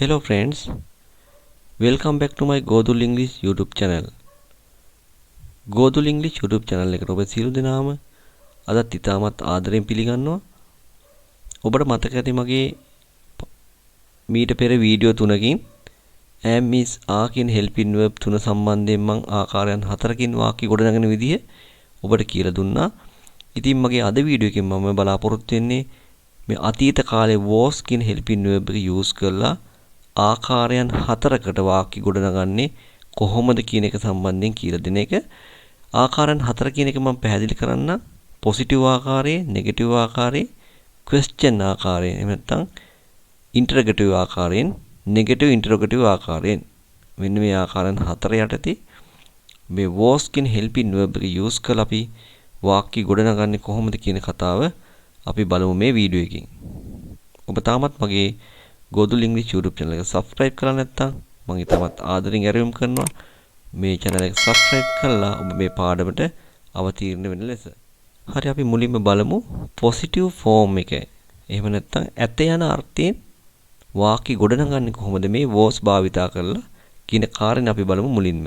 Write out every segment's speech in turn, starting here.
Hello friends, welcome back to my Godul English YouTube channel. Godul English YouTube channel එකට ඔබ සියලු දෙනාම අදත් ඉතාමත් ආදරෙන් පිළිගන්නවා. ඔබට මතක ඇති මගේ මීට පෙර වීඩියෝ තුනකින් am is are කියන helping verb තුන සම්බන්ධයෙන් මම ආකාරයන් හතරකින් වාක්‍ය ගොඩනගන විදිහ ඔබට කියලා දුන්නා. ඉතින් මගේ අද වීඩියෝ එකෙන් මම බලාපොරොත්තු වෙන්නේ මේ අතීත කාලේ was කියන helping verb එක use කරලා ආකාරයන් හතරකට වාක්‍ය ගොඩනගන්නේ කොහොමද කියන එක සම්බන්ධයෙන් කියලා දෙන එක. ආකාරයන් හතර කියන එක මම පැහැදිලි කරන්න පොසිටිව් ආකාරයේ, නෙගටිව් ආකාරයේ, ක්වෙස්චන් ආකාරයෙන්, එහෙම නැත්නම් ඉන්ටරොගේටිව් ආකාරයෙන්, නෙගටිව් ඉන්ටරොගේටිව් ආකාරයෙන් මෙන්න මේ ආකාරයන් හතර යටතේ මේ was කියන helping verb එක use කරලා අපි වාක්‍ය ගොඩනගන්නේ කොහොමද කියන කතාව අපි බලමු මේ වීඩියෝ එකකින්. ඔබ තාමත් මගේ Godul English YouTube channel එක subscribe කරලා නැත්නම් මම ඊටමත් ආදරෙන් ආරම්භ කරනවා මේ channel එක subscribe කරලා ඔබ මේ පාඩමට අවතීර්ණ වෙන ලෙස. හරි අපි මුලින්ම බලමු positive form එක. එහෙම නැත්නම් ඇත යන අර්ථයෙන් වාක්‍ය ගොඩනගන්නේ කොහොමද මේ was භාවිතා කරලා කියන කාරණේ අපි බලමු මුලින්ම.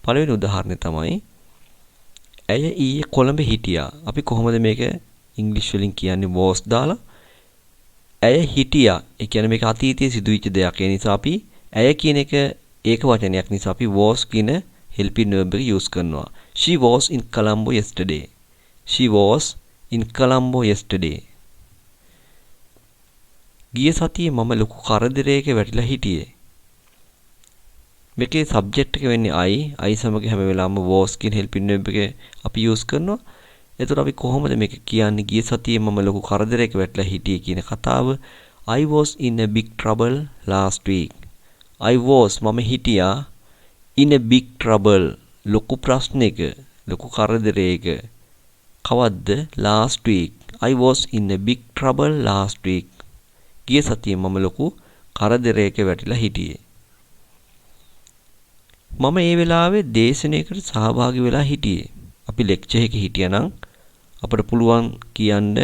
පළවෙනි උදාහරණය තමයි ඇය ඊයේ කොළඹ හිටියා. අපි කොහොමද මේක ඉංග්‍රීසි වලින් කියන්නේ was දාලා ඇය හිටියා. ඒ කියන්නේ මේක අතීතයේ සිදුවෙච්ච දෙයක්. ඒ නිසා අපි ඇය කියන එක ඒක වචනයක් නිසා අපි was කියන helping verb එක use කරනවා. She was in Colombo yesterday. She was in Colombo yesterday. ගිය සතියේ මම ලොකු කරදරයක වැටිලා හිටියේ. මේකේ subject එක වෙන්නේ I සමග හැම වෙලාවෙම was කියන helping verb එක අපි use කරනවා. එතකොට අපි කොහොමද මේක කියන්නේ ගිය සතියේ මම ලොකු කරදරයක වැටලා හිටියේ කියන කතාව. I was in a big trouble last week. I was මම හිටියා in a big trouble ලොකු ප්‍රශ්නයක, ලොකු කරදරයක. කවද්ද? last week. I was in a big trouble last week. ගිය සතියේ මම ලොකු කරදරයක වැටිලා හිටියේ. මම ඒ වෙලාවේ දේශනයකට සහභාගී වෙලා හිටියේ. අපි ලෙක්චර් එකේ හිටියනම් අපිට පුළුවන් කියන්න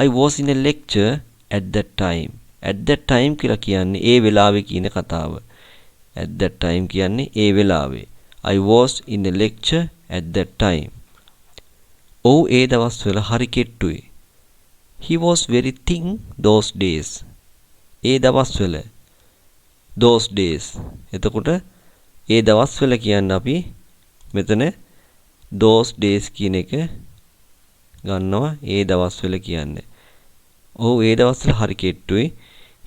I was in a lecture at that time. At that time කියලා කියන්නේ ඒ වෙලාවේ කියන කතාව. At that time කියන්නේ ඒ වෙලාවේ. I was in a lecture at that time. ඔව් ඒ දවස්වල හරි කෙට්ටුයි. He was very thin those days. ඒ දවස්වල those days. එතකොට ඒ දවස්වල කියන්නේ අපි මෙතන those days කියන එක ගන්නවා ඒ දවස්වල කියන්නේ. ඔව් ඒ දවස්වල හරි කෙට්ටුයි.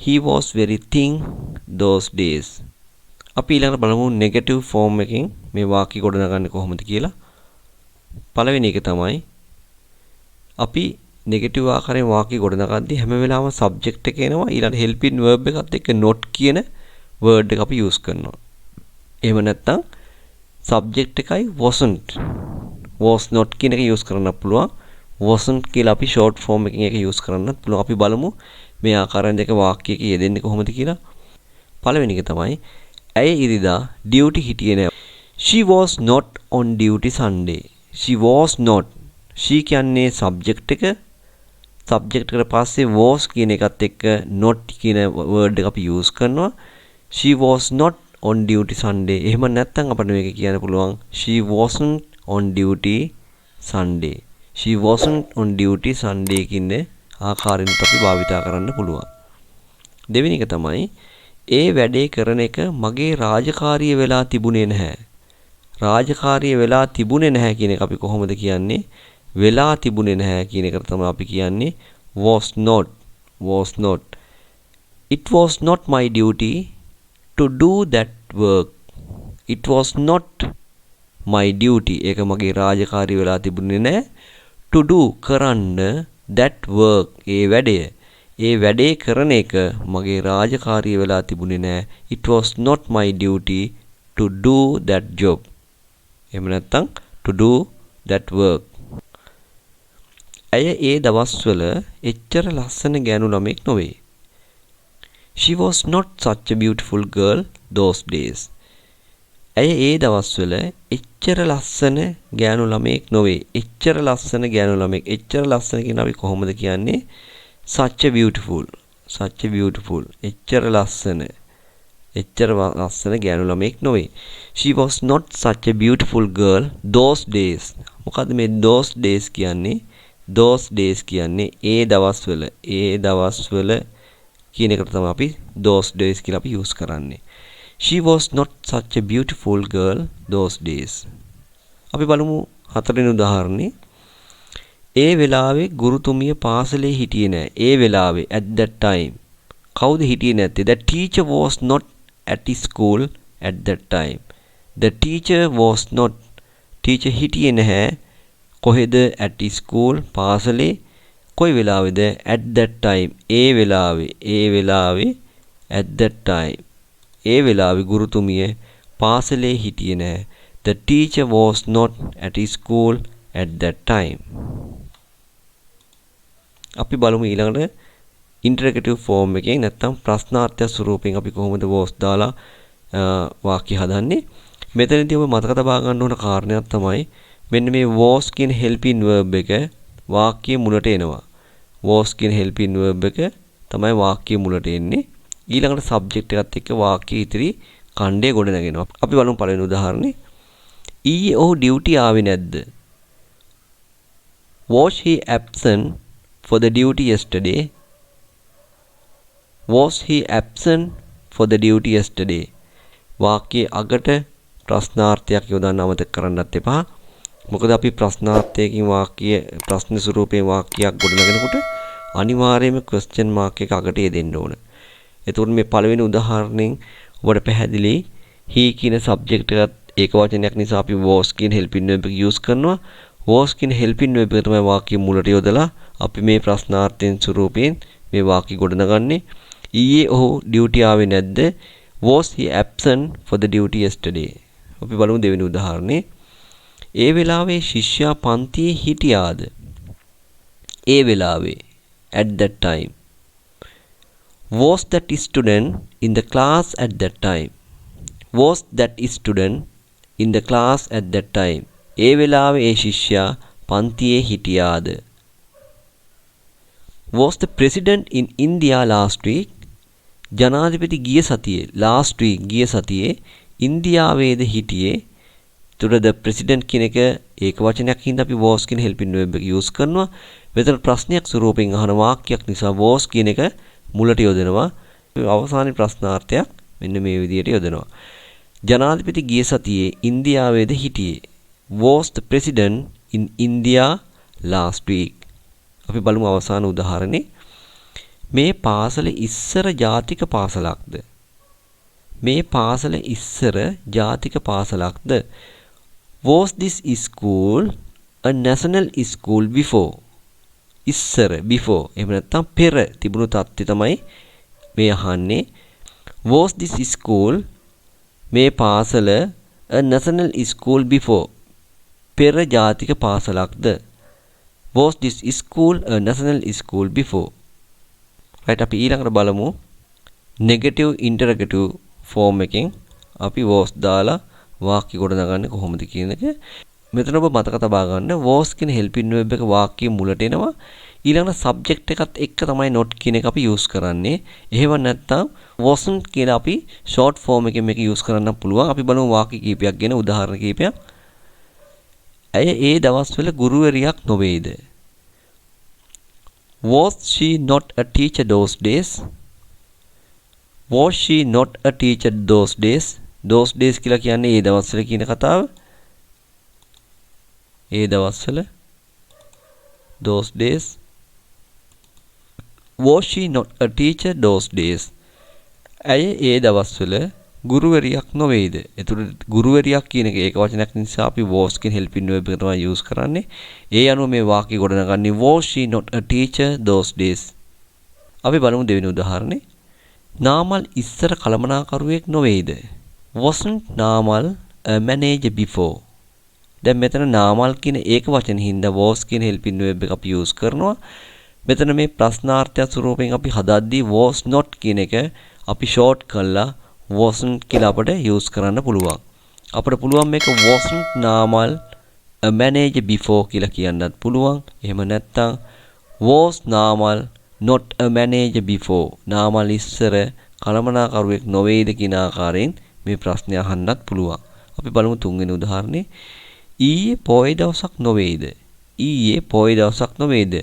He was very thin those days. අපි ඊළඟට බලමු negative form එකකින් මේ වාක්‍ය ගොඩනගන්නේ කොහොමද කියලා. පළවෙනි එක තමයි අපි negative ආකාරයෙන් වාක්‍ය ගොඩනගද්දී හැම වෙලාවෙම subject එක එනවා ඊළඟ helping verb එකත් එක්ක not කියන word එක අපි use කරනවා. එහෙම නැත්නම් subject එකයි wasn't was not කියන එක use කරන්න පුළුවන්. wasn't කියලා අපි short form එකකින් ඒක use කරන්නත් පුළුවන්. අපි බලමු මේ ආකාරයෙන් දෙක වාක්‍යයක යෙදෙන්නේ කොහොමද කියලා. පළවෙනි එක තමයි ඇය ඉරිදා duty හිටියේ නෑ. She was not on duty Sunday. She was not. she කියන්නේ subject එක. subject එකට පස්සේ was කියන එකත් එක්ක not කියන word එක අපි use කරනවා. She was not on duty Sunday. එහෙම නැත්නම් අපිට මේක කියන්න පුළුවන් she wasn't on duty Sunday. She wasn't on duty Sunday කියන ආකාරයෙන් අපි භාවිතා කරන්න පුළුවන්. දෙවෙනි එක තමයි ඒ වැඩේ කරන එක මගේ රාජකාරිය වෙලා තිබුණේ නැහැ. රාජකාරිය වෙලා තිබුණේ නැහැ කියන එක අපි කොහොමද කියන්නේ? වෙලා තිබුණේ නැහැ කියන එක තමයි අපි කියන්නේ was not. was not. It was not my duty to do that work. It was not my duty. ඒක මගේ රාජකාරිය වෙලා තිබුණේ නැහැ. To do කරන්න that work ඒ වැඩය. ඒ වැඩේ කරන එක මගේ රාජකාරිය වෙලා තිබුණේ නැහැ. It was not my duty to do that job. එහෙම නැත්නම් to do that work. ඇය ඒ දවස්වල එච්චර ලස්සන ගෑනු ළමෙක් නොවේ. She was not such a beautiful girl those days. ඇය ඒ දවස්වල එච්චර ලස්සන ගෑනු ළමෙක් නොවේ. එච්චර ලස්සන ගෑනු ළමෙක්. එච්චර ලස්සන කියන අපි කොහොමද කියන්නේ? such a beautiful. such a beautiful. එච්චර ලස්සන. එච්චර ලස්සන ගෑනු ළමෙක් නොවේ. She was not such a beautiful girl those days. මොකද්ද මේ those days කියන්නේ? those days කියන්නේ ඒ දවස්වල. ඒ දවස්වල කියන එකට තමයි අපි those days කියලා අපි use කරන්නේ. She was not such a beautiful girl those days. අපි බලමු හතරවෙනි උදාහරණේ. ඒ වෙලාවේ ගුරුතුමිය පාසලේ හිටියේ නෑ. ඒ වෙලාවේ at that time. කවුද හිටියේ නැත්තේ? The teacher was not at school at that time. The teacher was not. teacher හිටියේ නැහැ. කොහෙද? at school පාසලේ. කොයි වෙලාවේද? at that time. ඒ වෙලාවේ at that time. ඒ වෙලාවේ ගුරුතුමිය පාසලේ හිටියේ නැහැ. The teacher was not at school at that time. අපි බලමු ඊළඟට ඉන්ටරගේටිව් ෆෝම් එකෙන් නැත්නම් ප්‍රශ්නාර්ථය ස්වරූපයෙන් අපි කොහොමද was දාලා වාක්‍ය හදන්නේ. මෙතනදී ඔබ මතක තබා ගන්න ඕන කාරණයක් තමයි මෙන්න මේ was කියන helping verb එක වාක්‍යයේ මුලට එනවා. was කියන helping verb එක තමයි වාක්‍යයේ මුලට එන්නේ. ඊළඟට subject එකත් එක්ක වාක්‍යයේ ඉතිරි ඛණ්ඩය ගොඩ නැගෙනවා. අපි බලමු පළවෙනි උදාහරණේ. ඊයේ ඔහු ඩියුටි ආවේ නැද්ද? Was he absent for the duty yesterday? Was he absent for the duty yesterday? වාක්‍යයේ අගට ප්‍රශ්නාර්ථයක් යොදන්න අමතක කරන්නත් එපා. මොකද අපි ප්‍රශ්නාර්ථයකින් වාක්‍ය ප්‍රශ්න ස්වරූපයෙන් වාක්‍යයක් ගොඩනගනකොට අනිවාර්යයෙන්ම question mark එක අගට යෙදෙන්න ඕන. එතකොට මේ පළවෙනි උදාහරණයෙන් ඔබට පැහැදිලි he කියන subject එකත් ඒක වචනයක් නිසා අපි was කියන helping verb එක use කරනවා. was කියන helping verb එක තමයි වාක්‍ය මුලට යොදලා අපි මේ ප්‍රශ්නාර්ථයෙන් ස්වරූපයෙන් මේ වාක්‍ය ගොඩනගන්නේ. ඊයේ ඔහු ඩියුටි ආවේ නැද්ද? Was he absent for the duty yesterday? අපි බලමු දෙවෙනි උදාහරණේ. ඒ වෙලාවේ ශිෂ්‍යයා පන්තියේ හිටියාද? ඒ වෙලාවේ at that time. Was that student in the class at that time? Was that student in the class at that time? ඒ වෙලාවේ ඒ ශිෂ්‍යයා පන්තියේ හිටියාද? Was the president in India last week? ජනාධිපති ගිය සතියේ last week ගිය සතියේ ඉන්දියාවේද හිටියේ? තුර the president කියන එක ඒක වචනයක් හින්දා අපි was කියන helping verb එක use කරනවා. මෙතන ප්‍රශ්නයක් ස්වරූපයෙන් අහන වාක්‍යයක් නිසා was කියන එක මුලට යොදනවා. අවසානයේ ප්‍රශ්නාර්ථයක් මෙන්න මේ විදිහට යොදනවා. ජනාධිපති ගිය සතියේ ඉන්දියාවේද හිටියේ? Was the president in India last week? අපි බලමු අවසාන උදාහරණේ. මේ පාසල ඉස්සර ජාතික පාසලක්ද? මේ පාසල ඉස්සර ජාතික පාසලක්ද? Was this school a national school before? ඉස්සර before එහෙම නැත්නම් පෙර තිබුණු තත්ත්වය තමයි මේ අහන්නේ. Was this school මේ පාසල a national school before? පෙර ජාතික පාසලක්ද? Was this school a national school before? right අපි ඊළඟට බලමු negative interrogative form එකෙන් අපි was දාලා වාක්‍ය ගොඩනගන්නේ කොහොමද කියන එක. මෙතන ඔබ මතක තබා ගන්න was කියන helping verb එක වාක්‍යයේ මුලට එනවා. ඊළඟට subject එකත් එක්ක තමයි not කියන එක අපි use කරන්නේ. එහෙම නැත්නම් wasn't කියලා අපි short form එකෙන් මේක use කරන්න පුළුවන්. අපි බලමු වාක්‍ය කීපයක් ගැන උදාහරණ කීපයක්. ඇය ඒ දවස්වල ගුරුවරියක් නොවේද? Was she not a teacher those days? Was she not a teacher those days? Those days කියලා කියන්නේ ඒ දවස්වල කියන කතාව. ඒ දවස්වල those days. Was she not a teacher those days? ඇය ඒ දවස්වල ගුරුවරියක් නොවේද? එතකොට ගුරුවරියක් කියන එක ඒක වචනයක් නිසා අපි was කියන helping verb එක තමයි use කරන්නේ. ඒ අනුව මේ වාක්‍ය ගොඩනගන්නේ was she not a teacher those days? අපි බලමු දෙවෙනි උදාහරණේ. නාමල් ඉස්සර කළමනාකරුවෙක් නොවේද? Wasn't Namal a manager before? දැන් මෙතන නාමල් කියන ඒක වචනේ හින්දා was කියන helping verb එක අපි use කරනවා. මෙතන මේ ප්‍රශ්නාර්ථය ස්වරූපයෙන් අපි හදද්දී was not කියන එක අපි short කරලා wasn't කියලා අපිට use කරන්න පුළුවන්. අපිට පුළුවන් මේක wasn't Namal a manager before කියලා කියන්නත් පුළුවන්. එහෙම නැත්නම් was Namal not a manager before. Namal ඉස්සර කළමනාකරුවෙක් නොවේද කියන ආකාරයෙන් මේ ප්‍රශ්නය අහන්නත් පුළුවන්. අපි බලමු තුන්වෙනි උදාහරණේ. ඊයේ පොය දවසක් නොවේද? ඊයේ පොය දවසක් නොවේද?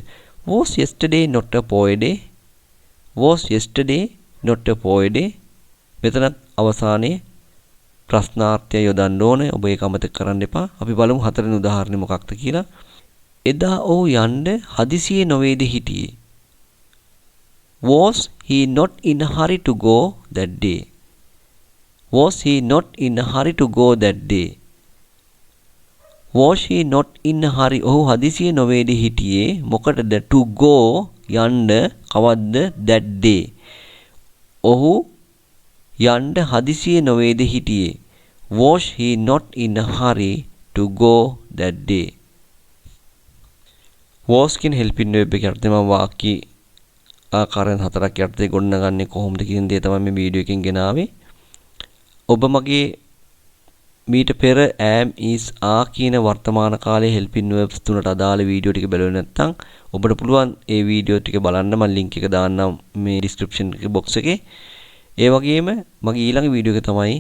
Was yesterday not a poy day? Was yesterday not a poy day? මෙතනත් අවසානයේ ප්‍රශ්නාර්ථය යොදන්න ඕනේ. ඔබ ඒක අමතක කරන්න එපා. අපි බලමු හතරවෙනි උදාහරණය මොකක්ද කියලා. එදා ඔහු යන්න හදිසියේ නොවේද හිටියේ? Was he not in a hurry to go that day? Was he not in a hurry to go that day? Was he not in a hurry? ඔහු හදිසියේ නොවේද හිටියේ මොකටද? To go යන්න කවද්ද? That day. ඔහු යන්න හදිසියේ නොවේද හිටියේ? Was he not in a hurry to go that day? was කියන helping verb එක යටතේ මම වාක්‍ය ආකාරයෙන් හතරක් යටතේ ගොඩනගන්නේ කොහොමද කියන දේ තමයි මේ වීඩියෝ එකෙන් ගෙනාවේ. ඔබ මගේ මීට පෙර am is are කියන වර්තමාන කාලයේ helping verbs තුනට අදාළ වීඩියෝ ටික බැලුවේ නැත්නම් ඔබට පුළුවන් ඒ වීඩියෝ ටික බලන්න. මම link එක දාන්නම් මේ description box එකේ. ඒ වගේම මගේ ඊළඟ වීඩියෝ එක තමයි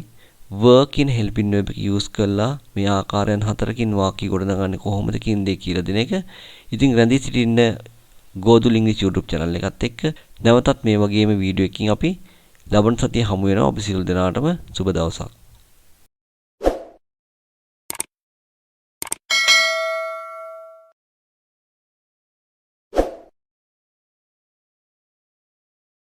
work කියන helping verb එක use කරලා මේ ආකාරයන් හතරකින් වාක්‍ය ගොඩනගන්නේ කොහොමද කියන දේ කියලා දෙන එක. ඉතින් රැඳී සිටින්න ගෝදුල් ඉංග්‍රීසි YouTube channel එකත් එක්ක නැවතත් මේ වගේම වීඩියෝ එකකින් අපි ලබන සතියේ හමු වෙනවා. ඔබ සියලු දෙනාටම සුබ දවසක්.